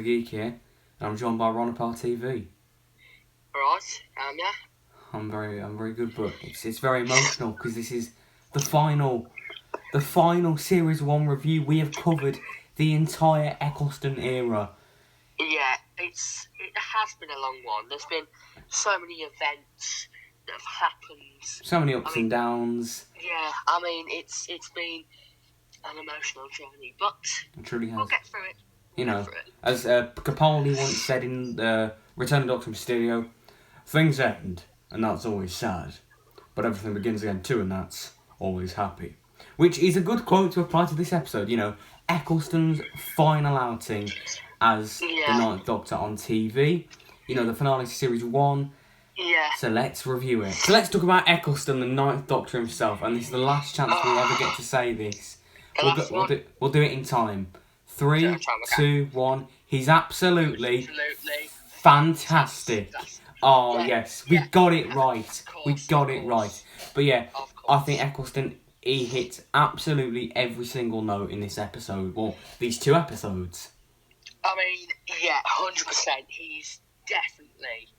Geek here, and I'm joined by RonaparTV. Right, yeah. I'm very good, but it's very emotional because this is the final Series 1 review. We have covered the entire Eccleston era. Yeah, it has been a long one. There's been so many events that have happened. So many ups and downs. Yeah, it's been an emotional journey, but It truly has. we'll get through it. As Capaldi once said in Return of Doctor Mysterio, things end, and that's always sad, but everything begins again too, and that's always happy. Which is a good quote to apply to this episode. Eccleston's final outing as the Ninth Doctor on TV. The finale to Series 1. Yeah. So let's review it. So let's talk about Eccleston, the Ninth Doctor himself, and this is the last chance we ever get to say this. We'll do it in time. 3, 2, 1. He's absolutely fantastic. Oh, yes. We got it right. We got it right. But yeah, I think Eccleston, he hits absolutely every single note in this episode. Well, these 2 episodes. 100%. He's definitely,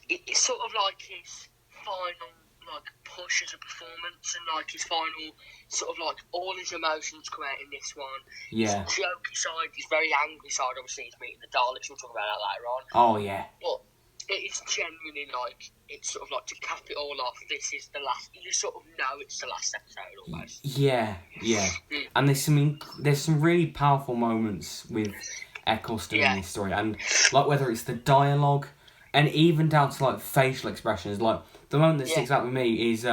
it's sort of like his final, push as a performance, and, his final, sort of, all his emotions come out in this one. Yeah. His jokey side, his very angry side, obviously, he's meeting the Daleks, we'll talk about that later on. Oh, yeah. But it is genuinely, it's sort of, to cap it all off, this is the last, you sort of know it's the last episode, almost. Yeah. And there's some really powerful moments with Eccleston in this story, and, whether it's the dialogue, and even down to, facial expressions, the moment that sticks out with me is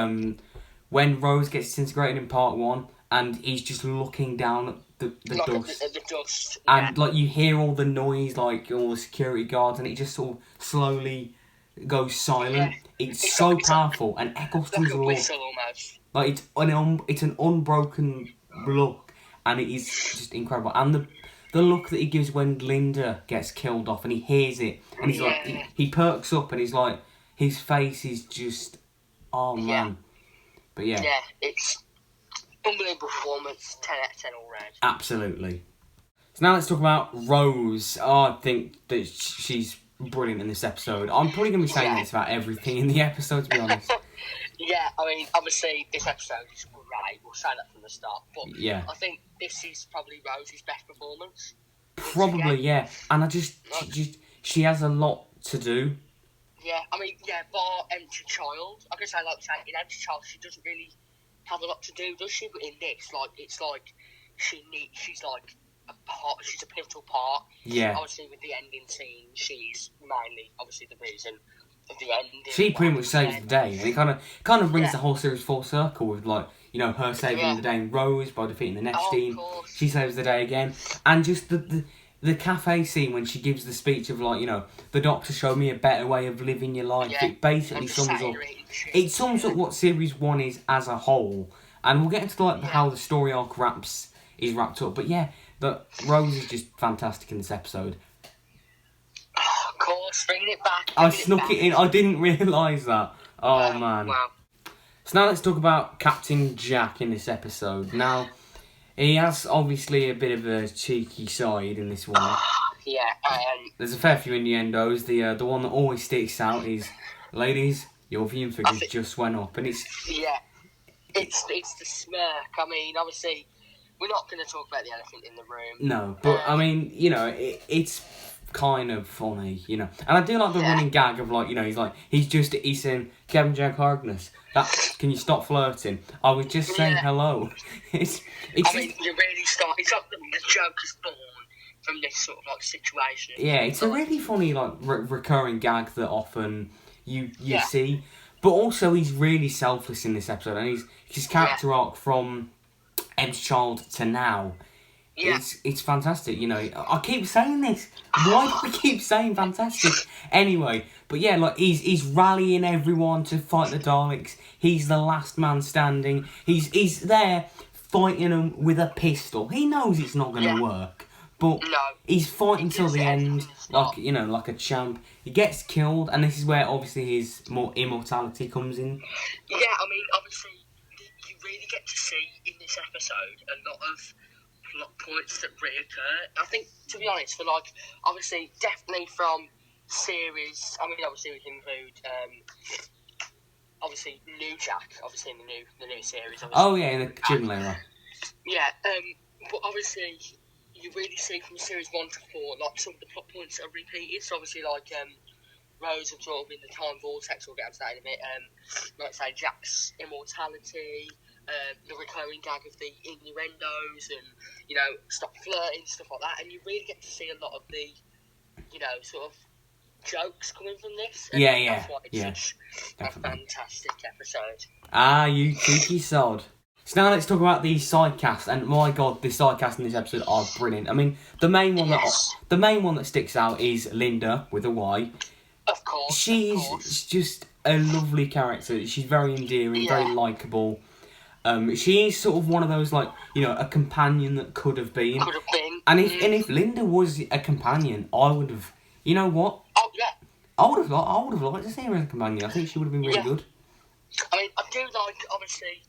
when Rose gets disintegrated in part 1, and he's just looking down at the dust. At the dust. And, you hear all the noise, all the security guards, and it just sort of slowly goes silent. Yeah. It's so powerful, and Eccleston's look, it's an unbroken look, and it is just incredible. And the look that he gives when Linda gets killed off, and he hears it, and he's he perks up, and he's his face is just, oh man. But yeah, it's unbelievable performance, 10 out of 10 all round. Absolutely. So now let's talk about Rose. I think that she's brilliant in this episode. I'm probably going to be saying this about everything in the episode, to be honest. Obviously this episode is great. We'll say that from the start. But I think this is probably Rose's best performance. Probably, yeah. And she has a lot to do. Bar Empty Child. I guess in Empty Child she doesn't really have a lot to do, does she? But in this, she's a part. She's a pivotal part. Yeah. Obviously, with the ending scene, she's mainly obviously the reason of the ending. She pretty much saves the day, and it kind of brings the whole series full circle with her saving the day in Rose by defeating the Neptune. She saves the day again, and just the cafe scene when she gives the speech of the Doctor showed me a better way of living your life. It basically sums up what Series 1 is as a whole, and we'll get into how the story arc is wrapped up. But but Rose is just fantastic in this episode. Oh, of course, bringing it back. I snuck it in. I didn't realise that. Oh man. Wow. So now let's talk about Captain Jack in this episode. Now, he has obviously a bit of a cheeky side in this one. There's a fair few innuendos. The one that always sticks out is, ladies, your viewing figures just went up, and it's it's the smirk. Obviously, we're not going to talk about the elephant in the room. No, but it's kind of funny, and I do like the running gag of he's saying, Kevin Jack Harkness, can you stop flirting? I was just saying hello. You really start. It's like the joke is born from this sort of situation. Yeah, it's a really funny recurring gag that often you see, but also he's really selfless in this episode, and his character arc from Empty Child to now. It's fantastic, I keep saying this. Why do I keep saying fantastic? Anyway, but he's rallying everyone to fight the Daleks. He's the last man standing. He's there fighting them with a pistol. He knows it's not going to work, but he's fighting till the end, like a champ. He gets killed, and this is where obviously his more immortality comes in. Obviously, you really get to see in this episode a lot of plot points that reoccur. I think, to be honest, for like, obviously, definitely from series. I mean, obviously, we can include obviously New Jack, obviously in the new series. Oh yeah, in the gym era. Yeah, but obviously you really see from series 1 to 4, like some of the plot points are repeated. So obviously, like Rose absorbing the time vortex. We'll get into that in a bit. Like say Jack's immortality, the recurring gag of the innuendos, and stop flirting, stuff like that. And you really get to see a lot of the, sort of jokes coming from this. And that's why it's such a fantastic episode. Ah, you cheeky sod. So now let's talk about the side cast, and my god, the side cast in this episode are brilliant. I mean, the main one that sticks out is Linda with a Y. Of course. She's just a lovely character. She's very endearing, very likeable. She is sort of one of those, like, a companion that could have been. Could have been. And if Linda was a companion, I would have. You know what? Oh yeah. I would have liked to see her as a companion. I think she would have been really good. I mean, I do like, obviously,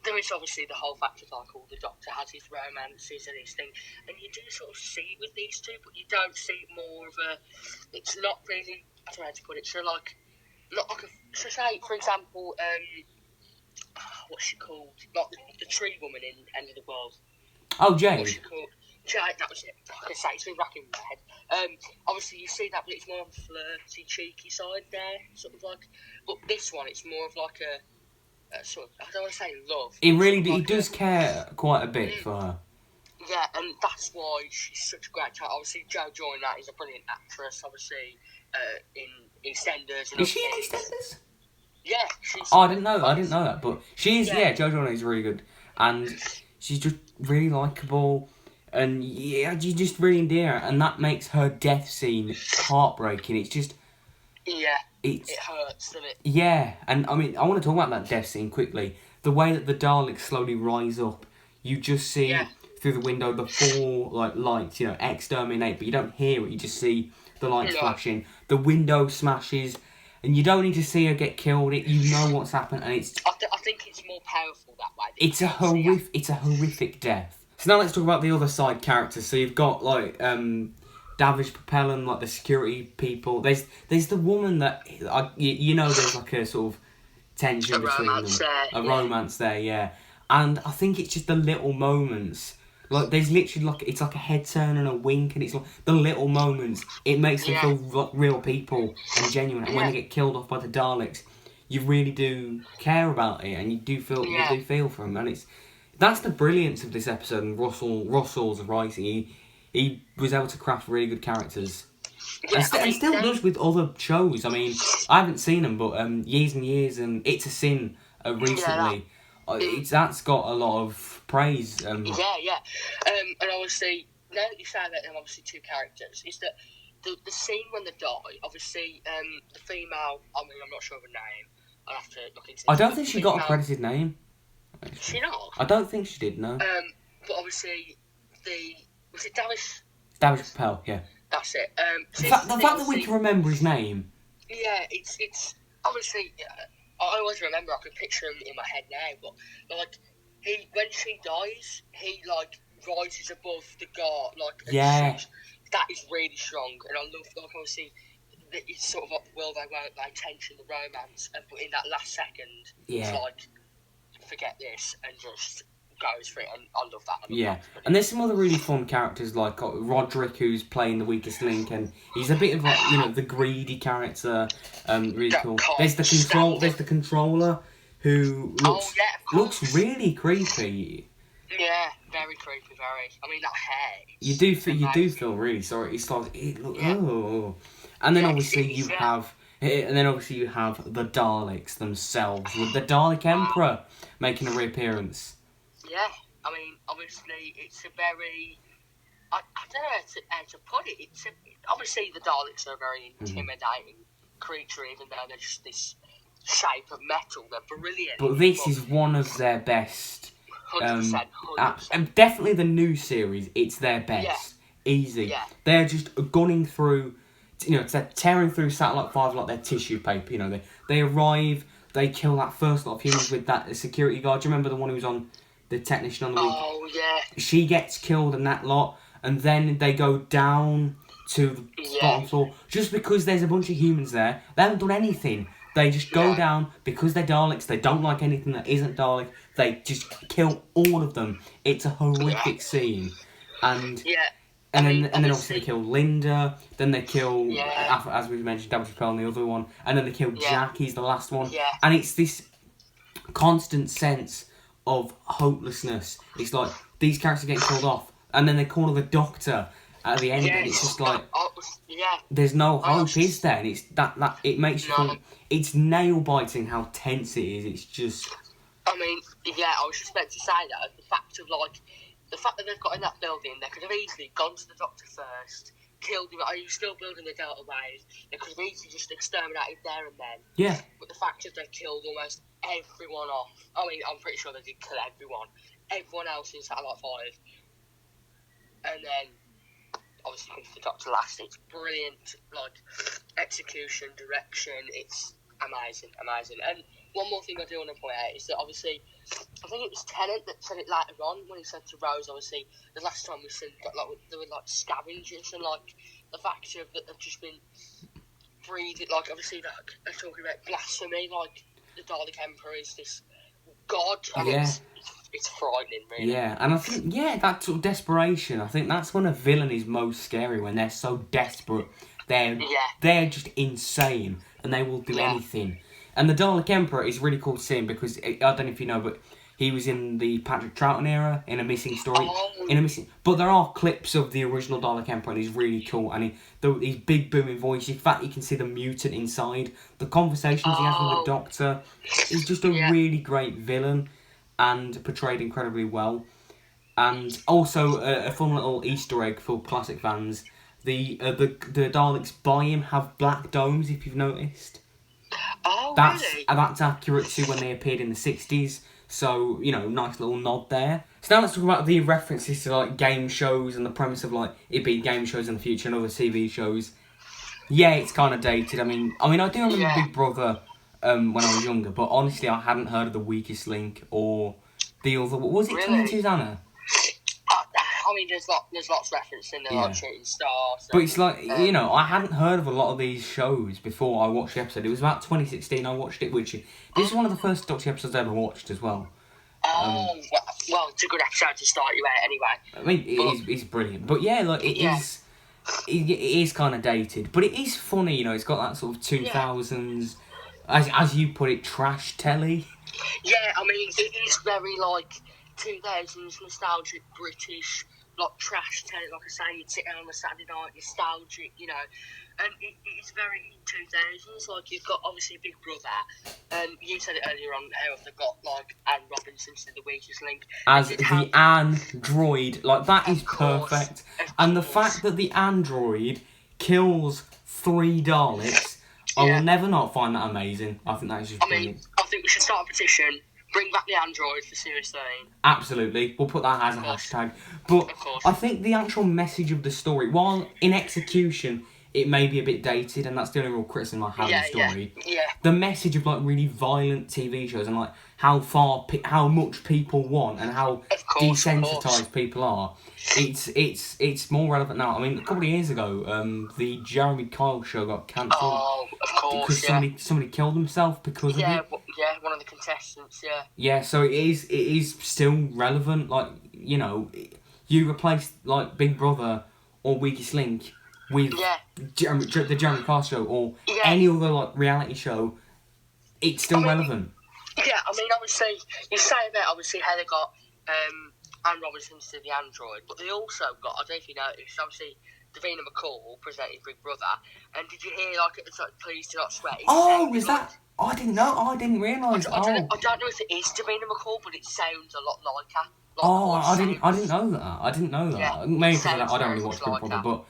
there is obviously the whole fact of, like, all the Doctor has his romances and his thing, and you do sort of see it with these two, but you don't see more of a, it's not really, I don't know how to put it, so, like, not like a, so say, for example, what's she called? Like, the tree woman in End of the World. Oh, Jade. What's she called? Jade, that was it. Like I say, it's been racking my head. Obviously, you see that, but it's more on the flirty, cheeky side there, sort of like. But this one, it's more of like a sort of, I don't want to say love. He does care quite a bit for her. Yeah, and that's why she's such a great character. Obviously, Jo Joyner is a brilliant actress, obviously, in EastEnders. Is she in EastEnders? Yeah, she's... Oh, I didn't know that, but she is, Jo Joyner is really good. And she's just really likeable. And yeah, you just really endear her, and that makes her death scene heartbreaking. It's just... Yeah, it hurts, doesn't it? Yeah, and I mean, I want to talk about that death scene quickly. The way that the Daleks slowly rise up, you just see through the window the 4 lights, exterminate, but you don't hear it, you just see the lights flashing. The window smashes, and you don't need to see her get killed. You know what's happened, and it's... I think it's more powerful that way. It's a horrific death. So now let's talk about the other side characters. So you've got, like, Davish Propellant, like the security people. There's the woman that, there's like a sort of tension between them. A romance there, yeah. And I think it's just the little moments. Like, there's literally, it's like a head turn and a wink, and it's like the little moments. It makes them feel like real people and genuine. And when they get killed off by the Daleks, you really do care about it, and you do feel for them. And that's the brilliance of this episode, and Russell's writing. He was able to craft really good characters. Yeah, and still does with other shows. I mean, I haven't seen them, but Years and Years and It's a Sin recently, that's got a lot of praise. And obviously, now that you say that, and obviously 2 characters, is that the scene when they die, obviously, the female, I mean, I'm not sure of her name, I'll have to look into it. I don't think she got a credited name. She not? I don't think she did, no. But obviously, was it Davish? Davish Propellant, yeah. That's it. The fact that we can remember his name. Yeah, it's obviously. I always remember. I can picture him in my head now. But like, when she dies, he like rises above the guard. Like, that is really strong, and I love, like, obviously, it's sort of like the world they tension the romance, but in that last second, it's like, forget this and just goes for it, and I love that. And there's some other really fun characters, like Roderick, who's playing the weakest link, and he's a bit of like, the greedy character. Really cool. There's the controller, who looks really creepy. Yeah, very creepy, very. I mean, that hair. You do feel really sorry. It's like and then obviously you have the Daleks themselves, with the Dalek Emperor making a reappearance. Yeah, I mean, obviously, it's a very... I don't know how to put it. Obviously, the Daleks are a very intimidating creature, even though they're just this shape of metal. They're brilliant. But this is one of their best. 100%. And definitely the new series, it's their best. Yeah. Easy. Yeah. They're just gunning through... they're tearing through Satellite 5 like their tissue paper. They arrive, they kill that first lot of humans with that security guard. Do you remember the one who was on the technician on the week. Oh, yeah. She gets killed and that lot, and then they go down to the bottom floor just because there's a bunch of humans there. They haven't done anything. They just go down because they're Daleks. They don't like anything that isn't Dalek. They just kill all of them. It's a horrific scene, and then obviously they kill Linda. Then they kill, as we mentioned, Double Chappelle, the other one, and then they kill Jack. He's the last one, and it's this constant sense of hopelessness. It's like these characters are getting killed off, and then they corner the Doctor at the end, and it's just like there's no hope, is there? And it's that it makes you feel, it's nail biting how tense it is. It's just. I mean, I was just about to say that the fact that they've got in that building, they could have easily gone to the Doctor first, killed him. Are you still building the Delta Wave? They could have easily just exterminated there and then. Yeah. But the fact that they killed almost everyone off. I mean, I'm pretty sure they did kill everyone. Everyone else in Satellite 5. And then, obviously, comes the Doctor last. It's brilliant. Like, execution, direction. It's amazing. And one more thing I do want to point out is that, obviously, I think it was Tennant that said it later on when he said to Rose, obviously, the last time we seen that, like, there were, like, scavengers and, like, the fact that they've just been breeding, like, obviously, like, they're talking about blasphemy, like, the Dalek Emperor is this god, and it's frightening, really. Yeah, and I think, that sort of desperation, I think that's when a villain is most scary, when they're so desperate, they're just insane, and they will do anything. And the Dalek Emperor is really cool to see him because, I don't know if you know, but he was in the Patrick Troughton era, in A Missing Story. But there are clips of the original Dalek Emperor, and he's really cool. And his big booming voice, in fact, you can see the mutant inside. The conversations he has with the Doctor. He's just a really great villain and portrayed incredibly well. And also, a fun little Easter egg for classic fans. The Daleks by him have black domes, if you've noticed. Oh, really? That's accurate to when they appeared in the 60s. So, nice little nod there. So now let's talk about the references to, like, game shows and the premise of, like, it being game shows in the future and other TV shows. Yeah, it's kind of dated. I mean, I do remember Big Brother when I was younger, but honestly, I hadn't heard of The Weakest Link or the other... What was it, really? Susanna? I mean, there's lots of reference in there, like Shooting Stars. But it's like, I hadn't heard of a lot of these shows before I watched the episode. It was about 2016 I watched it, which... This is one of the first Doctor episodes I ever watched as well. Well, it's a good episode to start you out anyway. I mean, it's brilliant. But yeah, like, it is kind of dated. But it is funny, it's got that sort of 2000s, as you put it, trash telly. Yeah, I mean, it is very, like, 2000s nostalgic British, like, trash telly, like I say, you'd sit down on a Saturday night, nostalgic, and it's very 2000s, like, you've got, obviously, Big Brother, you said it earlier on, how they've got, like, Anne Robinson to The Weakest Link. As the android, like, that is perfect, and the fact that the android kills 3 Daleks, I will never not find that amazing. I think that is just brilliant. I think we should start a petition. Bring back the android for Series 13. Absolutely. We'll put that as a hashtag. But I think the actual message of the story, while in execution it may be a bit dated, and that's the only real criticism I have of the story, the message of, like, really violent TV shows and, like, how much people want and how desensitised people are, it's more relevant now. I mean, a couple of years ago, the Jeremy Kyle show got cancelled. Oh, of course, because somebody killed himself because of it. Yeah, one of the contestants, Yeah, so it is still relevant. Like, you replace, like, Big Brother or Weakest Link with the Jeremy Kyle show or any other, like, reality show, it's still relevant. Yeah, I mean, obviously, you say about, obviously, how they got Anne Robinson to the android, but they also got, I don't know if you noticed, obviously, Davina McCall presented Big Brother, and did you hear, like, it's like, please do not sweat? Is that... I didn't know. I didn't realise. I don't know if it is Davina McCall, but it sounds a lot like her. I didn't know that. I didn't know that. Yeah, maybe because I don't really watch Big Brother, but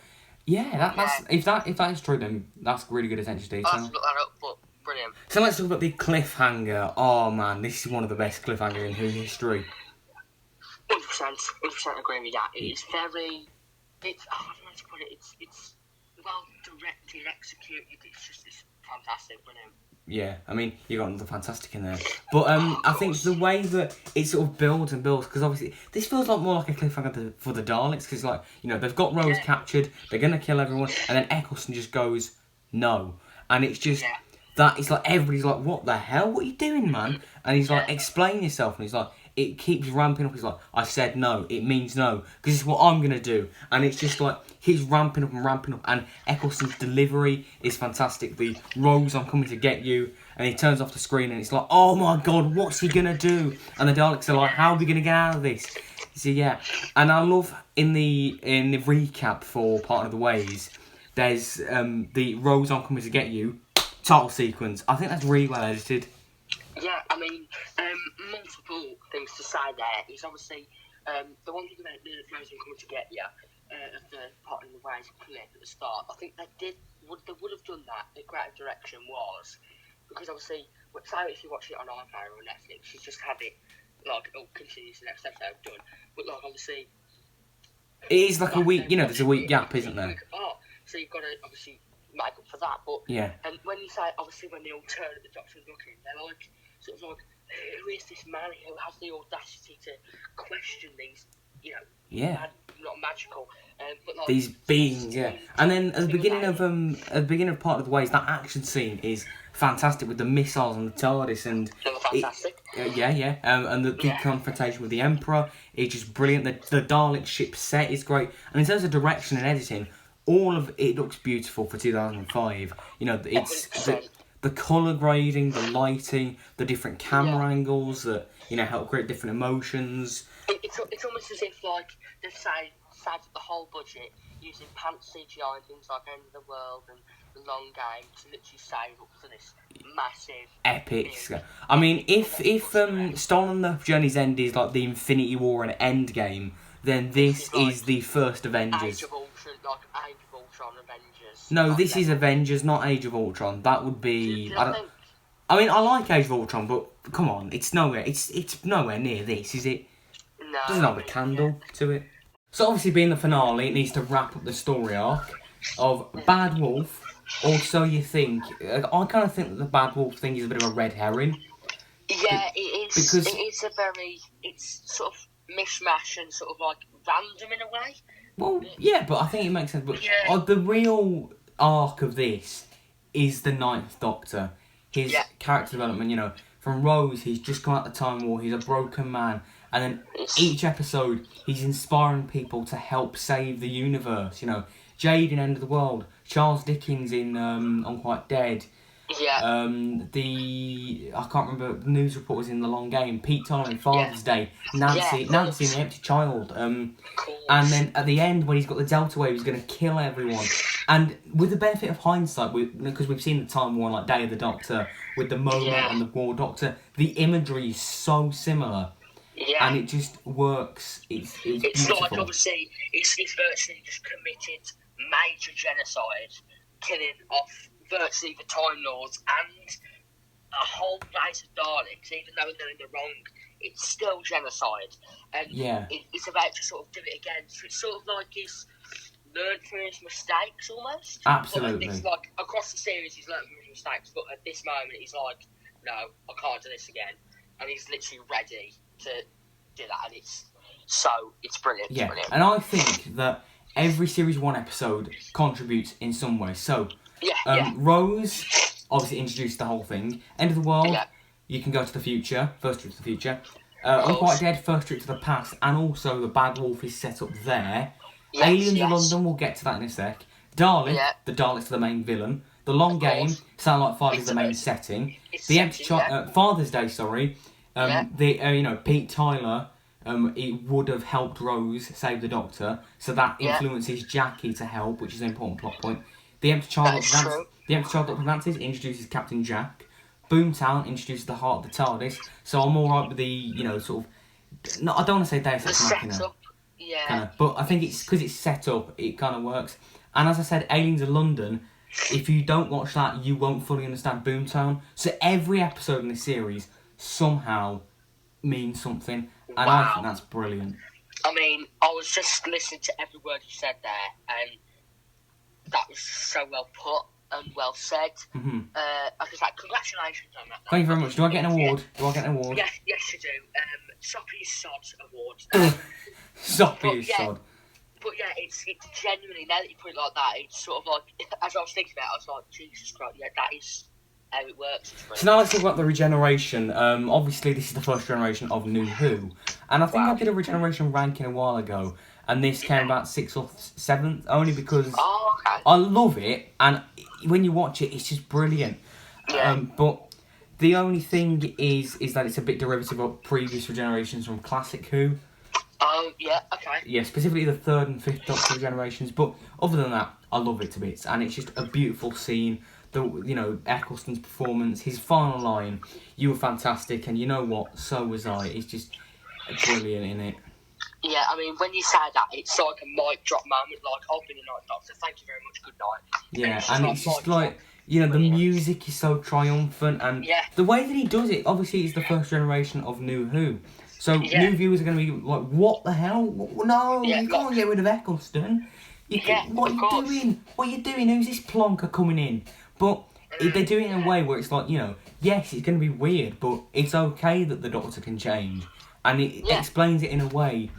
that's if that is true, then that's really good attention to detail. I'll have to look that up, but brilliant. So let's talk about the cliffhanger. Oh man, this is one of the best cliffhangers in history. 100% agree with that. It's very, I don't know how to put it. It's well directed, executed. It's fantastic, brilliant. Yeah, I mean, you got the fantastic in there. But I think the way that it sort of builds and builds, because obviously this feels like more like a cliffhanger for the Daleks, because like, you know, they've got Rose captured, they're going to kill everyone, and then Eccleston just goes, no. And it's just, that, it's like, everybody's like, what the hell? What are you doing, man? And he's like, explain yourself, and he's like, it keeps ramping up. He's like, I said no, it means no, because it's what I'm going to do. And it's just like, he's ramping up and ramping up, and Eccleston's delivery is fantastic. The Rose, I'm coming to get you, and he turns off the screen, and it's like, oh my god, what's he going to do? And the Daleks are like, how are we going to get out of this? So yeah, and I love in the recap for Part of the Ways, there's the Rose, I'm coming to get you title sequence. I think that's really well edited. Yeah, I mean, multiple things to say there is obviously the one thing about the Frozen coming to get you at the Part in the Ways clip at the start. I think they would have done that. The creative direction was because obviously, say if you watch it on iPlayer or Netflix, you just have it like it'll continue to the next episode done. But like obviously, it is like a week. You know, there's a week gap, isn't there? So you've got to obviously make up for that. But and when you say obviously when they all turn at the Doctor's looking, they're like sort of like, who is this man who has the audacity to question these, you know, not magical, but like these beings, And then at the beginning of Part of the Ways, that action scene is fantastic with the missiles and the TARDIS, and fantastic. And the confrontation with the Emperor is just brilliant. The Dalek ship set is great, and in terms of direction and editing, all of it looks beautiful for 2005. You know, it's the colour grading, the lighting, the different camera angles that, you know, help create different emotions. It's almost as if, like, they've saved the whole budget using pants CGI and things like End of the World and The Long Game to literally save up for this massive... epic. I mean, if Stolen on the Journey's End is like the Infinity War and Endgame, then this is the first Avengers. Age of Ultron Avengers. No, this is Avengers, not Age of Ultron. That would be... I mean, I like Age of Ultron, but come on, it's nowhere near this, is it? No. It doesn't have a candle to it. So obviously being the finale, it needs to wrap up the story arc of Bad Wolf. Also, you think... I kind of think that the Bad Wolf thing is a bit of a red herring. Yeah, it is. Because it's sort of mishmash and sort of like random in a way. Well, yeah, but I think it makes sense. But the real arc of this is the Ninth Doctor. His character development, you know, from Rose, he's just come out of the Time War, he's a broken man. And then each episode, he's inspiring people to help save the universe. You know, Jade in End of the World, Charles Dickens in Unquite Dead. Yeah. I can't remember, the news reporters in The Long Game, Pete Tyler in Father's Day, Nancy in The Empty Child. And then at the end, when he's got the Delta Wave, he's going to kill everyone. And with the benefit of hindsight, because we've seen the Time War, like Day of the Doctor, with the moment and the War Doctor, the imagery is so similar. Yeah. And it just works. It's beautiful. Like, obviously, it's virtually just committed major genocide, killing off virtually the Time Lords and a whole race of Daleks, even though they're in the wrong, it's still genocide. And it's about to sort of do it again. So it's sort of like he's learned from his mistakes almost. Absolutely. But like across the series, he's learned from his mistakes, but at this moment, he's like, no, I can't do this again. And he's literally ready to do that, and it's brilliant. Yeah, it's brilliant. And I think that every Series 1 episode contributes in some way. So, Rose obviously introduced the whole thing. End of the World, you can go to the future, first trip to the future. Unquite Dead, first trip to the past, and also the Bad Wolf is set up there. Yes, Aliens in London, we'll get to that in a sec. Dalek, the Daleks are the main villain. The Long Game, Satellite 5 is the main setting. The Empty Father's Day, Pete Tyler, it would have helped Rose save the Doctor, so that influences Jackie to help, which is an important plot point. The Empty Child Doctor Advances introduces Captain Jack. Boomtown introduces the heart of the TARDIS, so I'm alright with the, you know, sort of... No, I don't want to say Deus Ex Machina. But I think it's because it's set up, it kind of works. And as I said, Aliens in London, if you don't watch that, you won't fully understand Boomtown. So every episode in this series somehow means something, and I think that's brilliant. I mean, I was just listening to every word you said there, and that was so well put. and well said. Mm-hmm. I can say congratulations on that. Thank you very much. Do I get an award? Yeah. Do I get an award? Yes, you do. Soppy Sod Award. Soppy sod. But yeah, it's genuinely, now that you put it like that, it's sort of like, as I was thinking about it, I was like, Jesus Christ, yeah, that is how it works. So now let's talk about the regeneration. Obviously, this is the first generation of New Who. And I think I did a regeneration ranking a while ago. And this came about 6th or 7th, only because I love it. And when you watch it, it's just brilliant. Yeah. But the only thing is that it's a bit derivative of previous regenerations from Classic Who. Oh, yeah, okay. Yeah, specifically the 3rd and 5th Doctor regenerations. But other than that, I love it to bits. And it's just a beautiful scene. Eccleston's performance, his final line, "You were fantastic, and you know what, so was I." It's just brilliant, in it. Yeah, I mean, when you say that, it's like a mic drop moment, like, I've been a night doctor, thank you very much, good night. Yeah, and it's just like, the music is so triumphant, and the way that he does it, obviously it's the first generation of New Who. So new viewers are going to be like, what the hell? No, you can't get rid of Eccleston. What are you doing? What are you doing? Who's this plonker coming in? But they do it in a way where it's like, yes, it's going to be weird, but it's okay that the Doctor can change. And it explains it in a way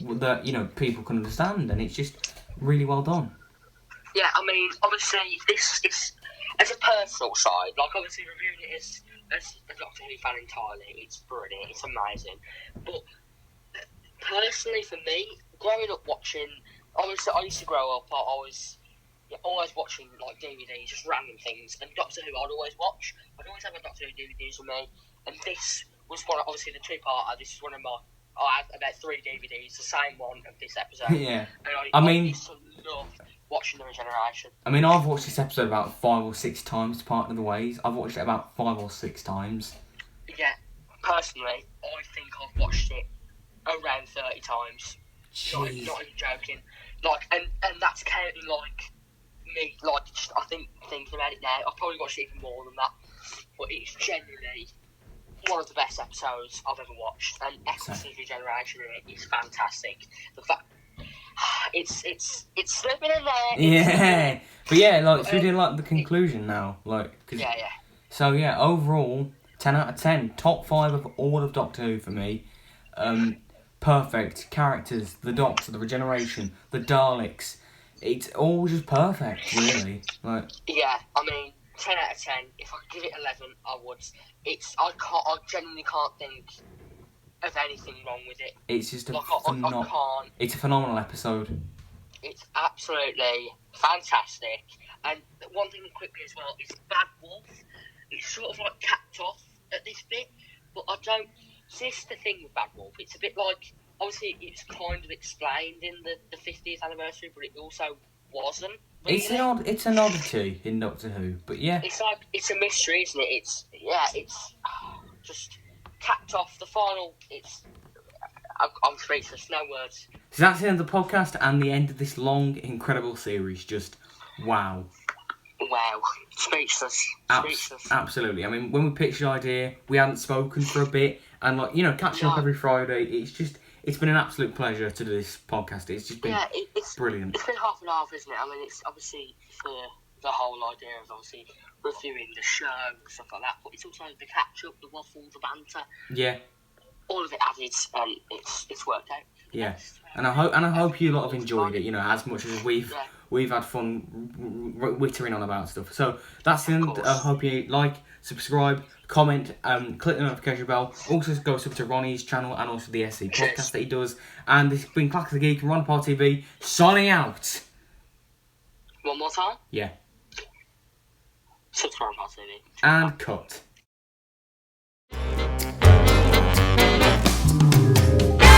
that, people can understand, and it's just really well done. Yeah, I mean, obviously, this is, as a personal side, like, obviously, reviewing it as a Doctor Who fan entirely, it's brilliant, it's amazing. But, personally, for me, growing up watching, obviously, I used to grow up, I was always watching, like, DVDs, just random things, and Doctor Who I'd always watch. I'd always have a Doctor Who DVDs with me, and this was one of, obviously, the two-parter. This is one of my, I have about 3 DVDs, the same one of this episode. Yeah. And I mean, used to love watching the regeneration. I mean, I've watched this episode about 5 or 6 times, Part of the Ways. I've watched it about 5 or 6 times. Yeah, personally, I think I've watched it around 30 times. Not even joking. Like, and that's counting, like, me, like, just, I think, thinking about it now, I've probably watched it even more than that. But it's genuinely one of the best episodes I've ever watched, and Eccleston's regeneration in it is fantastic. The fact it's slipping in there. Yeah, but yeah, like, so we did like the conclusion now, like, cause, yeah. So yeah, overall, 10 out of 10, top 5 of all of Doctor Who for me. Perfect characters, the Doctor, the regeneration, the Daleks. It's all just perfect, really. Like, yeah, I mean, 10 out of 10. If I could give it 11, I would. I genuinely can't think of anything wrong with it. It's just I can't. It's a phenomenal episode. It's absolutely fantastic. And one thing quickly as well is Bad Wolf. It's sort of like capped off at this bit, but I don't. See, this is the thing with Bad Wolf. It's a bit like, obviously, it's kind of explained in the 50th anniversary, but it also wasn't. Really. It's an oddity in Doctor Who, but yeah. It's like, it's a mystery, isn't it? It's just capped off. The final, I'm speechless, no words. So that's the end of the podcast and the end of this long, incredible series. Just wow. Wow. Speechless. Absolutely. I mean, when we pitched the idea, we hadn't spoken for a bit, and catching up every Friday, it's been an absolute pleasure to do this podcast. It's just been brilliant. It's been half and half, isn't it? I mean, it's obviously for the whole idea of obviously reviewing the show and stuff like that, but it's also the catch-up, the waffle, the banter. Yeah. All of it added, and it's worked out. Yeah, and I hope you lot have enjoyed it, as much as we've had fun wittering on about stuff. So that's the end. I hope you like, subscribe, comment, click the notification bell. Also go sub to Ronnie's channel and also the SC podcast that he does. And this has been Clack the Geek and RonaparTV signing out. One more time? Yeah. Subscribe to RonaparTV. And cut.